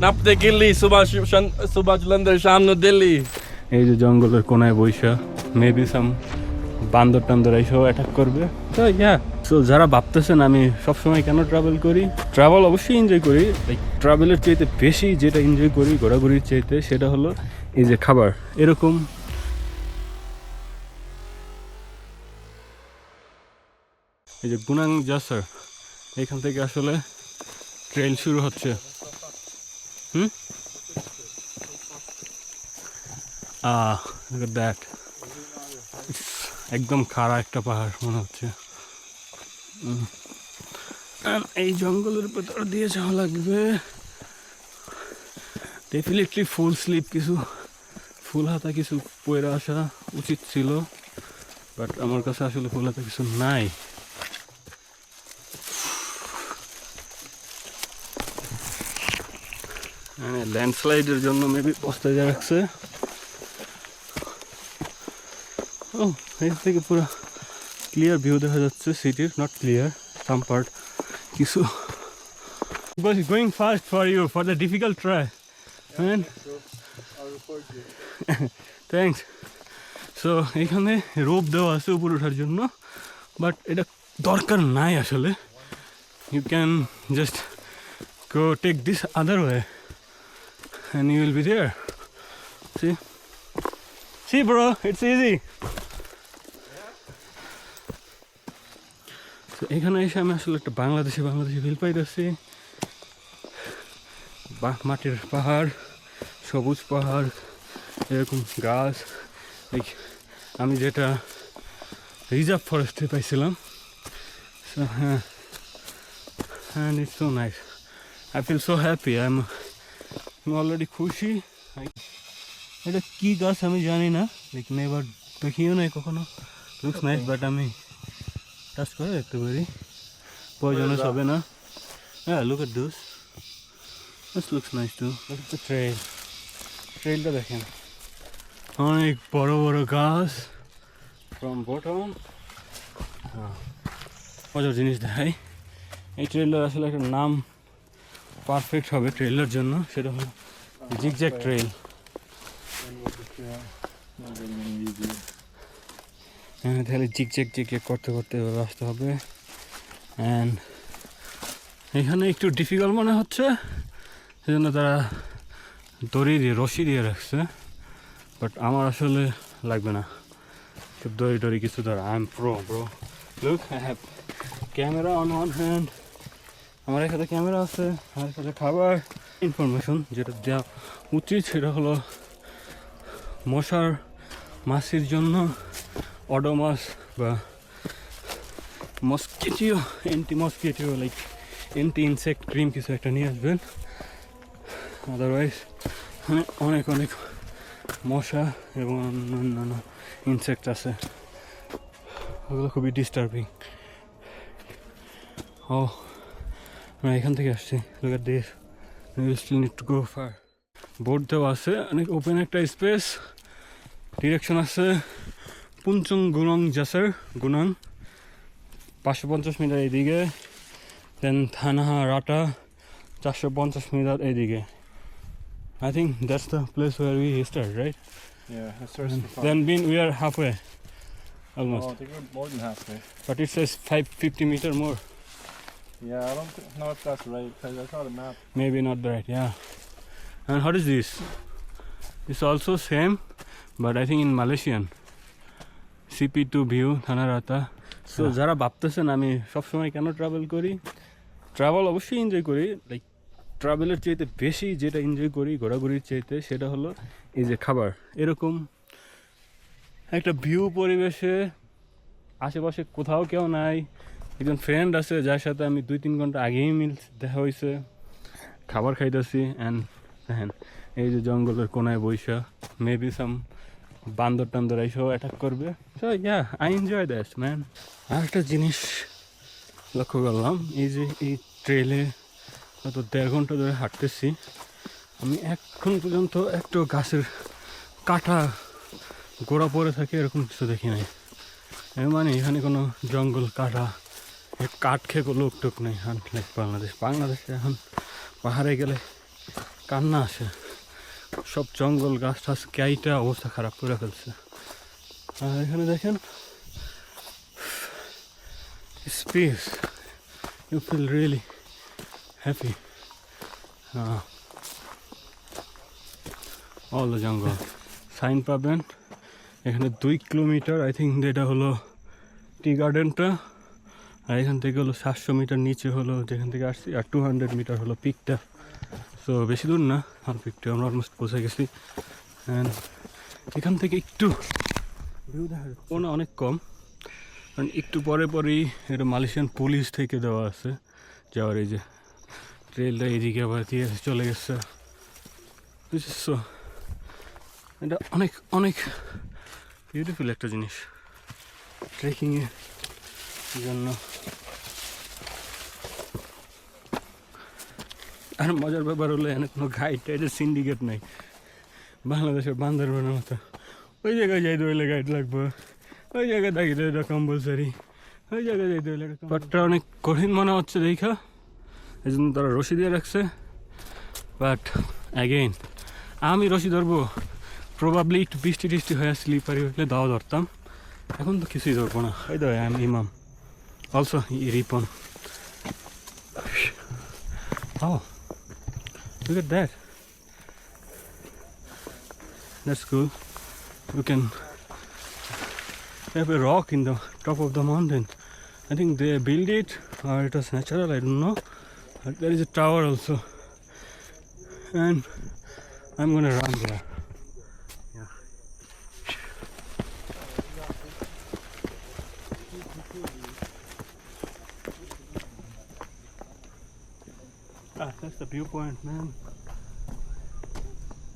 নাপতে গেলি সুভাষচন্দ্রের সামনে দিল্লি। এই যে জঙ্গলের কোনায় বৈশা মেবি সাম বান্দর টান্দর এইসব অ্যাটাক করবে। তো ইয়া, সো যারা ভাবতেছেন আমি সবসময় কেন ট্রাভেল করি, ট্রাভেল অবশ্যই এনজয় করি, লাইক ট্রাভেলের চাইতে বেশি যেটা এনজয় করি ঘোরাঘুরির চাইতে সেটা হলো এই যে খাবার। এরকম এই যে গুনাং জাসার, এখান থেকে আসলে ট্রেল শুরু হচ্ছে। look at that, একদম খাড়া একটা পাহাড় মনে হচ্ছে। এই জঙ্গলের ভেতর দিয়ে যাওয়া লাগবে। ডেফিনেটলি ফুল স্লিপ, কিছু ফুল হাতা কিছু পরে আসা উচিত ছিল, বাট আমার কাছে আসলে ফুল হাতা কিছু নাই। ল্যান্ডস্লাইডের জন্য মেবি বস্তায় যা রাখছে। ও এর থেকে পুরো ক্লিয়ার ভিউ দেখা যাচ্ছে সিটির, নট ক্লিয়ার সাম পার্ট কিছু। Was going fast for you for the difficult try, man. Thanks. So এখানে রোপ দেওয়া আছে উপরে ওঠার জন্য, বাট এটা দরকার নাই আসলে। You can just go take this other way and you will be there. See bro, it's easy. So এখানে এসে আমি আসলে একটা বাংলাদেশি ফিল পাইতেছি। মাটির পাহাড়, সবুজ পাহাড়, এরকম গাছ, লাইক আমি যেটা রিজার্ভ ফরেস্টে পাইছিলাম। সো হ্যাঁ, and it's so nice. I feel so happy. I'm already খুশি। এটা কি গাছ আমি জানি না, লাইক নেভার দেখিও নাই কখনো। লুকস নাইস, বাট আমি টাচ করে দেখতে পারি, পয়জনাস হবে না। হ্যাঁ, look at this, this looks nice too. Look at the trail, ট্রেলটা দেখেন, অনেক বড় বড় গাছ ফ্রম বটম। মজার জিনিস দেখাই, এই ট্রেলটার আসলে একটা নাম পারফেক্ট হবে ট্রেলার জন্য, সেটা হলো জিগজ্যাগ ট্রেল। হ্যাঁ, তাহলে জিগজ্যাগ করতে করতে আসতে হবে। অ্যান্ড এখানে একটু ডিফিকাল্ট মনে হচ্ছে, সেজন্য তারা দড়ি দিয়ে রশি দিয়ে রাখছে, বাট আমার আসলে লাগবে না দড়ি কিছু ধরা। I am pro bro. Look, I have camera on one hand, আমার এখানে ক্যামেরা আছে, আমার কাছে খাবার। ইনফরমেশন যেটা দেওয়া উচিত সেটা হলো মাছির জন্য অডোমাস বা মস্কিটিও, মস্কিটিও লাইক ইনসেক্ট ক্রিম কিছু একটা নিয়ে আসবেন। আদারওয়াইজ অনেক মশা এবং অন্যান্য ইনসেক্ট আছে, ওগুলো খুবই ডিস্টার্বিং। ও আমরা এখান থেকে আসছি, look at this, we still need to go far. Board দেওয়া আছে, অনেক ওপেন একটা স্পেস, ডিরেকশন আছে পুনচং গুনং জাসার, গুনাং 550 মিটার এইদিকে, দেন থানহা রাটা 450 মিটার এইদিকে। I think that's the place where we started, right? Yeah, it starts from far. Then we are halfway, almost. Oh, I think we're more than halfway. But it says 550 meter more. Yeah, I don't know if that's right, because I saw the map. Maybe not right, yeah. And what is this? It's also same, but I think in Malaysian. CP2 view, Thanarata. So যারা ভাবতেছেন আমি সবসময় কেন travel করি, travel অবশ্যই enjoy করি, like ট্রাভেলের চাইতে বেশি যেটা এনজয় করি ঘোরাঘুরির চাইতে সেটা হলো এই যে খাবার। এরকম একটা ভিউ পরিবেশে, আশেপাশে কোথাও কেউ নাই, একজন ফ্রেন্ড আছে যার সাথে আমি 2-3 ঘন্টা আগেই দেখা হয়েছে, খাবার খাইতেছি। অ্যান্ড দেখেন এই যে জঙ্গলের কোনায় বৈশা মেবি সাম বান্দর টান্দর এইসব অ্যাটাক করবে। So yeah, I enjoy that man. আর একটা জিনিস লক্ষ্য করলাম, এই যে এই ট্রেলে গত 1.5 ঘন্টা ধরে হাঁটতেছি, আমি এখন পর্যন্ত একটা গাছের কাটা গোড়া পড়ে থাকে এরকম কিছু দেখি নাই। মানে এখানে কোনো জঙ্গল কাটা কাঠ খেয়ে লোক টোক নেই। বাংলাদেশে এখন পাহাড়ে গেলে কান্না আসে। সব জঙ্গল গাছ টাছ কেইটা অবস্থা খারাপ করে ফেলছে। আর এখানে দেখেন space, you feel really happy. All the jungle sign পাবেন এখানে 2 কিলোমিটার, আই থিঙ্ক এটা হলো টি গার্ডেনটা। আর এখান থেকে হলো 700 মিটার নিচে হলো যেখান থেকে আসছি, আর 200 মিটার হলো পিকটা। সো বেশি দূর না, আর পিকটা আমরা অলমোস্ট পৌঁছে গেছি। অ্যান্ড এখান থেকে একটু ভিউ দেখা যাচ্ছে না, অনেক কম, কারণ একটু পরে পরেই এটা মালয়েশিয়ান পুলিশ থেকে দেওয়া আছে যাওয়ার। এই যে ট্রেলটা এইদিকে আবার দিয়ে চলে গেছে। বুঝছো, এটা অনেক অনেক বিউটিফুল একটা জিনিস ট্রেকিংয়ের জন্য। আর মজার ব্যাপার হলো এখানে কোনো গাইড টাইডের সিন্ডিকেট নাই বাংলাদেশের বান্দরবানের মতো। ওই জায়গায় যাইতে হইলে গাইড লাগবে, ওই জায়গায় দাঁড়িয়ে এটা কম্পালসারি, ওই জায়গায় যাইতে হইলে। বাটটা অনেক কঠিন মনে হচ্ছে দেখা, এই জন্য তারা রশি দিয়ে রাখছে। বাট অ্যাগেইন আমি রশি ধরবো প্রবাবলি একটু বৃষ্টি টিষ্টি হয়ে স্লিপারি হইলে দাও ধরতাম, এখন তো কিছুই ধরবো না। এই তো আই এম ইমাম also Ripon. Oh, look at that. That's cool. You can have a rock in the top of the mountain. I think they built it or it was natural, I don't know. But there is a tower also. And I'm gonna run there. Yeah. Ah, that's the viewpoint, man.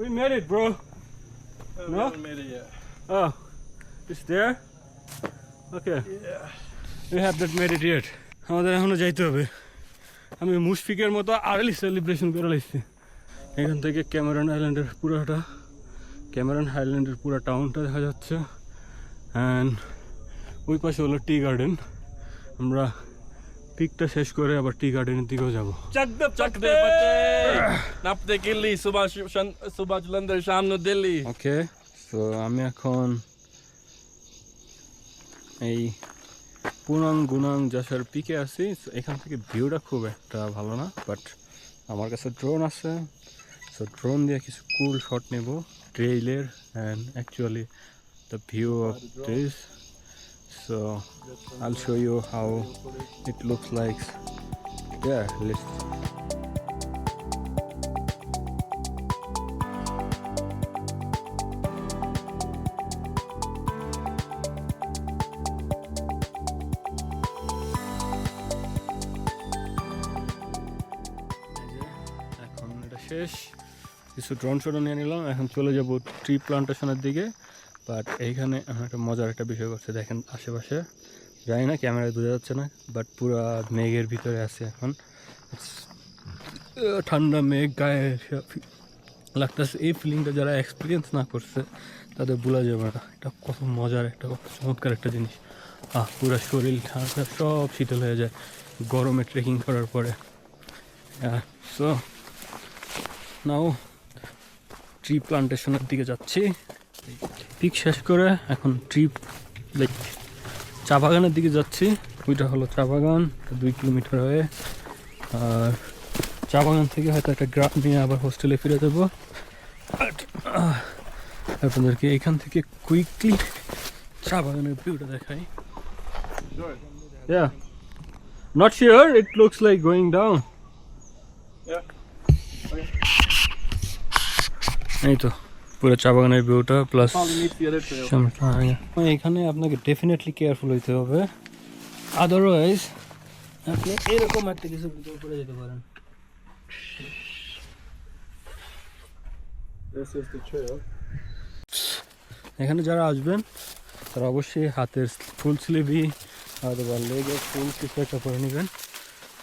We made it, bro. We No? haven't made it yet. Oh, it's there? Okay. Yeah. We have not made it yet. আমাদের এখনো যাইতে হবে। আমি মুশফিকের মতো early celebration করে লাইছি। এখান থেকে ক্যামেরন আইল্যান্ডের পুরো টাউনটা দেখা যাচ্ছে। অ্যান্ড ওই পাশে হলো টি গার্ডেন। আমরা পিকটা শেষ করে আবার টি গার্ডেনের দিকেও যাবো। Chakde Napte Gilli Subhash Lander Shamno Delhi. ওকে, তো আমি এখন এই পুনাং গুনাং জাসার পিকে আছি। So, এখান থেকে ভিউটা খুব একটা ভালো না, বাট আমার কাছে ড্রোন আছে। সো ড্রোন দিয়ে কিছু কুল শট নেব ট্রেইলের and actually the view of this. So I'll show you how it looks like. Yeah, let's. এখন এটা শেষ, কিছু ড্রোন শটও নিয়ে নিলাম। এখন চলে যাব ট্রি প্লান্টেশনের দিকে। বাট এইখানে একটা মজার একটা বিষয় করছে, দেখেন আশেপাশে, জানি না ক্যামেরায় বোঝা যাচ্ছে না, বাট পুরা মেঘের ভিতরে আছে এখন। ঠান্ডা মেঘ গায়ে লাগতেছে। এই ফিলিংটা যারা এক্সপিরিয়েন্স না করছে তাদের বোঝা যাবে না এটা কত মজার একটা, কত চমৎকার একটা জিনিস। পুরা শরীর ঠান্ডা সব শীতল হয়ে যায় গরমে ট্রেকিং করার পরে। সো নাও ট্রি প্লান্টেশনের দিকে যাচ্ছি। পিক শেষ করে এখন ট্রি লাইক চা বাগানের দিকে যাচ্ছি। ওইটা হলো চা বাগান 2 কিলোমিটার হয়ে। আর চা বাগান থেকে হয়তো একটা গ্রাফ নিয়ে আবার হোস্টেলে ফিরে যাবো। আপনাদেরকে এখান থেকে কুইকলি চা বাগানের ভিউটা দেখাই। Yeah, not sure, it looks like going down. Yeah. এই তো পুরো চা বাগানের ভিউটা plus Probably meet the other trail. এখানে আপনাকে ডেফিনেটলি কেয়ারফুল হইতে হবে, আদারওয়াইজ আপনি এরকম একটা কিছু ভিতরে পড়ে যেতে পারেন। This is the trail. এখানে যারা আসবেন তারা অবশ্যই হাতের ফুল স্লিভই অথবা লেগের ফুল কিছু একটা করে নেবেন।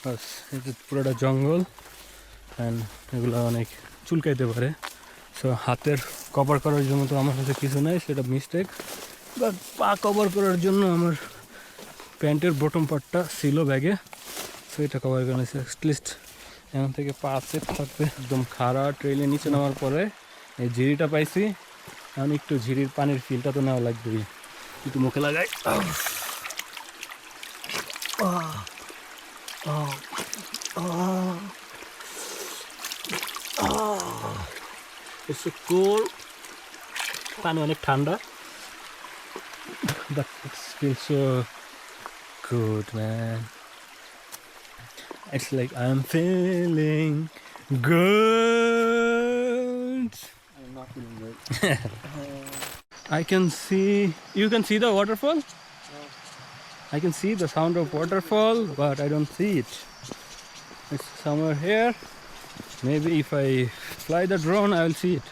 বাস এই যে পুরোটা জঙ্গল অ্যান্ড এগুলো অনেক চুলকাইতে পারে। সো হাতের কভার করার জন্য তো আমার কাছে কিছু নেই, সেটা মিস্টেক। বাট পা কভার করার জন্য আমার প্যান্টের বটম পার্টটা ছিল ব্যাগে, সো এটা কভার করে নিয়েছে। অ্যাটলিস্ট এখান থেকে পা সেফ থাকবে। একদম খাড়া ট্রেইলে নিচে নামার পরে এই ঝিরিটা পাইছি। এখন একটু ঝিরির পানির ফিলটা তো নেওয়া লাগবে, একটু মুখে লাগাই। It's so cold. পানি অনেক ঠান্ডা, but it feels so good, man. It's like I'm feeling good. I'm not feeling good. I can see, you can see the waterfall? I can see the sound of waterfall, but I don't see it. It's somewhere here. Maybe if I fly the drone, I will see it.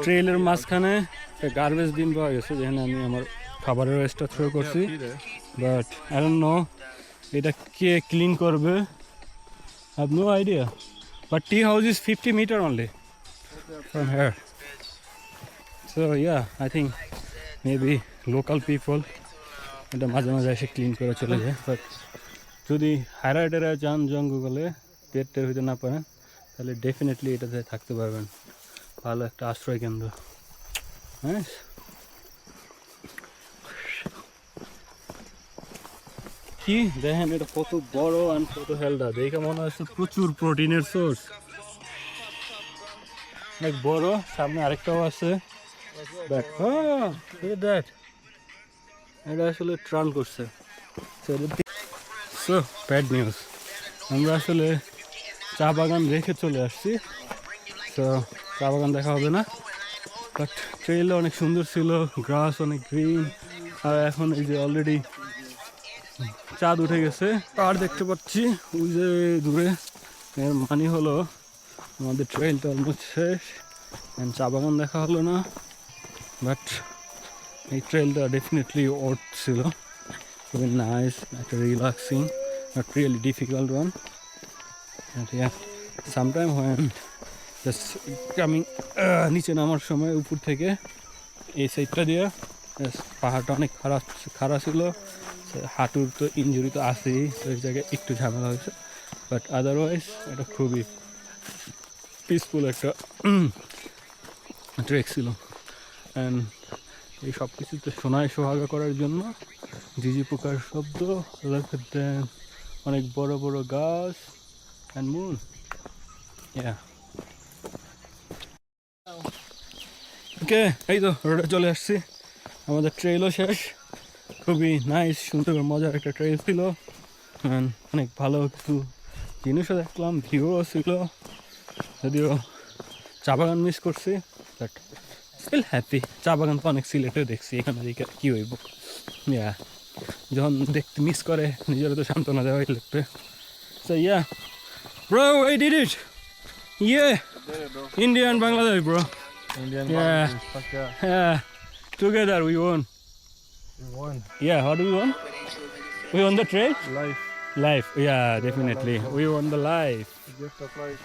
ট্রেইলের মাঝখানে একটা garbage বিন পাওয়া গেছে, যেখানে আমি আমার খাবারের ওয়েস্টটা throw করছি, বাট আই ডোন্ট নো এটা কে ক্লিন করবে। I have no idea, but tea house is 50 metre only from here. So yeah, I think maybe local people এটা মাঝে মাঝে এসে ক্লিন করে চলে যায়। বাট যদি হাইরাইডেরা যান জঙ্গলে পেটের হইতে না পারেন, তাহলে ডেফিনেটলি এটাতে থাকতে পারবেন। ভালো একটা আশ্রয় কেন্দ্র। হ্যাঁ, কি দেখেন এটা কত বড় আর কত হেলদা, দেখে মনে হচ্ছে প্রচুর প্রোটিনের সোর্স। অনেক বড়, সামনে আরেকটাও আছে। বাট দ্যাট এটা আসলে ট্রান করছে। সো ব্যাড নিউজ, আমরা আসলে চা বাগান রেখে চলে আসছি। তো চা বাগান দেখা হবে না, বাট ট্রেইলটা অনেক সুন্দর ছিল, গ্রাস অনেক গ্রিন। আর এখন এই যে অলরেডি চাঁদ উঠে গেছে, আর দেখতে পাচ্ছি ওই যে দূরে। এর মানে হলো আমাদের ট্রেইলটা অলমোস্ট শেষ, চা বাগান দেখা হলো না। বাট এই ট্রেইলটা ডেফিনেটলি ওর্থ ছিল, খুবই নাইস, একটা relaxing, but really difficult one. Sometime হয় জাস্ট কামিং, নিচে নামার সময় উপর থেকে এই সাইডটা দিয়ে পাহাড়টা অনেক খারাপ ছিল। হাঁটুর তো ইঞ্জুরি তো আছেই, তো এই জায়গায় একটু ঝামেলা হয়েছে, বাট আদারওয়াইজ এটা খুবই পিসফুল একটা ট্রেক ছিল। অ্যান্ড এই সব কিছুতে সোনায় সোহাগা করার জন্য ঝিঝি পোকার শব্দ, অনেক বড় বড় গাছ অ্যান্ড মুন। ওকে, এই তো রোডে চলে আসছি, আমাদের ট্রেইলও শেষ। খুবই নাইস, সুন্দর মজার একটা ট্রেইল ছিল। অনেক ভালো কিছু জিনিসও দেখলাম, ভিউও ছিল। যদিও চা বাগান মিস করছি, বাট স্টিল হ্যাপি। চা বাগান তো অনেক সিলেটেও দেখছি, এখানে দেখে কী হইব। ইয়া, যখন দেখতে মিস করে নিজেরও তো সান্ত্বনা দেওয়াই লাগবে। So yeah bro, I did it. Yeah, India and Bangladesh, bro. Indian Yeah. mountains, fuck yeah. Yeah, together we won. We won. Yeah, how do we won? We won the trail? Life. Life, yeah, definitely. We won the life. The gift of life.